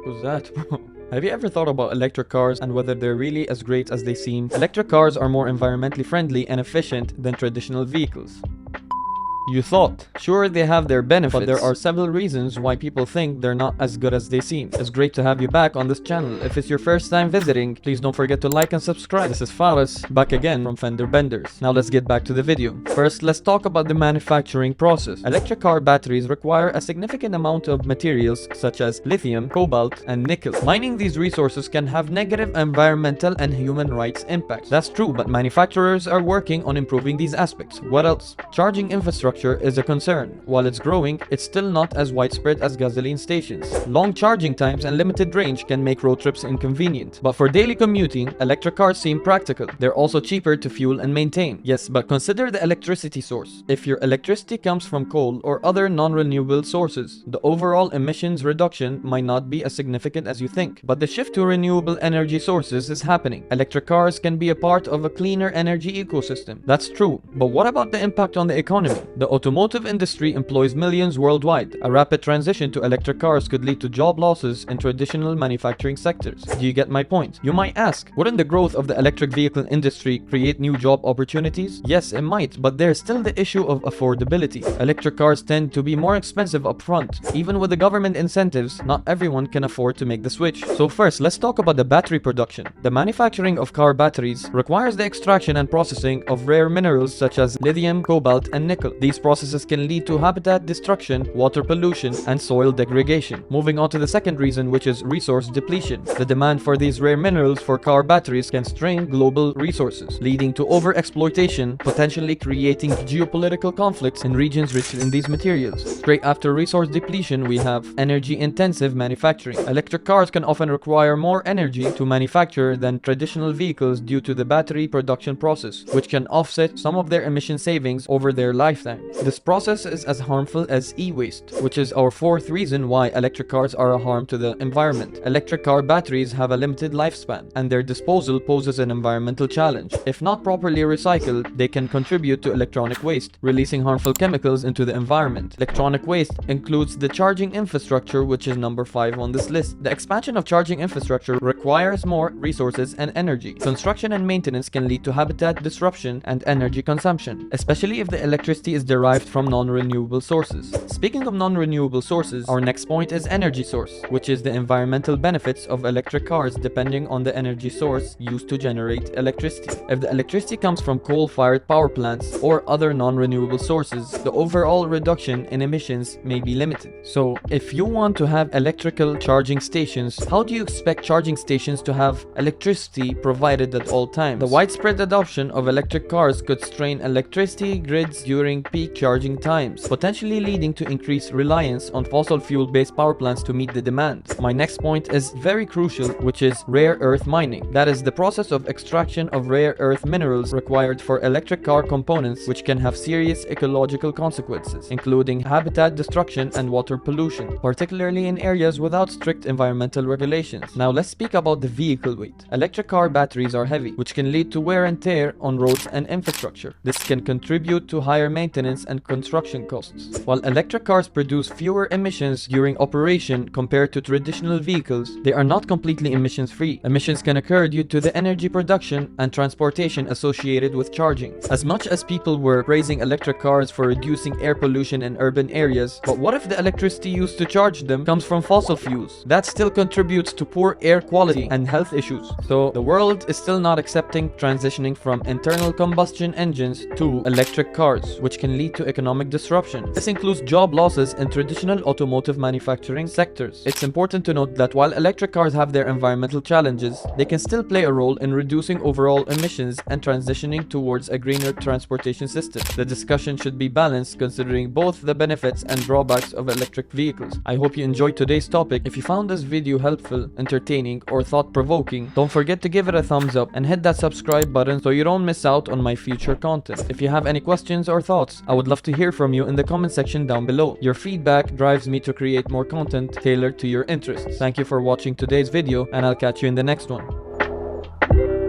Who's that? Have you ever thought about electric cars and whether they're really as great as they seem? Electric cars are more environmentally friendly and efficient than traditional vehicles. You thought. Sure, they have their benefits, but there are several reasons why people think they're not as good as they seem. It's great to have you back on this channel. If it's your first time visiting, please don't forget to like and subscribe. This is Faris, back again from Fender Benders. Now let's get back to the video. First, let's talk about the manufacturing process. Electric car batteries require a significant amount of materials such as lithium, cobalt, and nickel. Mining these resources can have negative environmental and human rights impacts. That's true, but manufacturers are working on improving these aspects. What else? Charging infrastructure is a concern. While it's growing, it's still not as widespread as gasoline stations. Long charging times and limited range can make road trips inconvenient. But for daily commuting, electric cars seem practical. They're also cheaper to fuel and maintain. Yes, but consider the electricity source. If your electricity comes from coal or other non-renewable sources, the overall emissions reduction might not be as significant as you think. But the shift to renewable energy sources is happening. Electric cars can be a part of a cleaner energy ecosystem. That's true. But what about the impact on the economy? The automotive industry employs millions worldwide. A rapid transition to electric cars could lead to job losses in traditional manufacturing sectors. Do you get my point? You might ask, wouldn't the growth of the electric vehicle industry create new job opportunities? Yes, it might, but there's still the issue of affordability. Electric cars tend to be more expensive upfront. Even with the government incentives, not everyone can afford to make the switch. So first, let's talk about the battery production. The manufacturing of car batteries requires the extraction and processing of rare minerals such as lithium, cobalt, and nickel. These processes can lead to habitat destruction, water pollution, and soil degradation. Moving on to the second reason, which is resource depletion. The demand for these rare minerals for car batteries can strain global resources, leading to overexploitation, potentially creating geopolitical conflicts in regions rich in these materials. Straight after resource depletion, we have energy-intensive manufacturing. Electric cars can often require more energy to manufacture than traditional vehicles due to the battery production process, which can offset some of their emission savings over their lifetime. This process is as harmful as e-waste, which is our fourth reason why electric cars are a harm to the environment. Electric car batteries have a limited lifespan, and their disposal poses an environmental challenge. If not properly recycled, they can contribute to electronic waste, releasing harmful chemicals into the environment. Electronic waste includes the charging infrastructure, which is number 5 on this list. The expansion of charging infrastructure requires more resources and energy. Construction and maintenance can lead to habitat disruption and energy consumption, especially if the electricity is derived from non-renewable sources. Speaking of non-renewable sources, our next point is energy source, which is the environmental benefits of electric cars depending on the energy source used to generate electricity. If the electricity comes from coal-fired power plants or other non-renewable sources, the overall reduction in emissions may be limited. So, if you want to have electrical charging stations, how do you expect charging stations to have electricity provided at all times? The widespread adoption of electric cars could strain electricity grids during peak charging times, potentially leading to increased reliance on fossil fuel-based power plants to meet the demand. My next point is very crucial, which is rare earth mining. That is the process of extraction of rare earth minerals required for electric car components, which can have serious ecological consequences, including habitat destruction and water pollution, particularly in areas without strict environmental regulations. Now let's speak about the vehicle weight. Electric car batteries are heavy, which can lead to wear and tear on roads and infrastructure. This can contribute to higher maintenance and construction costs. While electric cars produce fewer emissions during operation compared to traditional vehicles, they are not completely emissions-free. Emissions can occur due to the energy production and transportation associated with charging. As much as people were praising electric cars for reducing air pollution in urban areas, but what if the electricity used to charge them comes from fossil fuels? That still contributes to poor air quality and health issues. So the world is still not accepting transitioning from internal combustion engines to electric cars, which can lead to economic disruption. This includes job losses in traditional automotive manufacturing sectors. It's important to note that while electric cars have their environmental challenges, they can still play a role in reducing overall emissions and transitioning towards a greener transportation system. The discussion should be balanced considering both the benefits and drawbacks of electric vehicles. I hope you enjoyed today's topic. If you found this video helpful, entertaining, or thought-provoking, don't forget to give it a thumbs up and hit that subscribe button so you don't miss out on my future content. If you have any questions or thoughts, I would love to hear from you in the comment section down below. Your feedback drives me to create more content tailored to your interests. Thank you for watching today's video, and I'll catch you in the next one.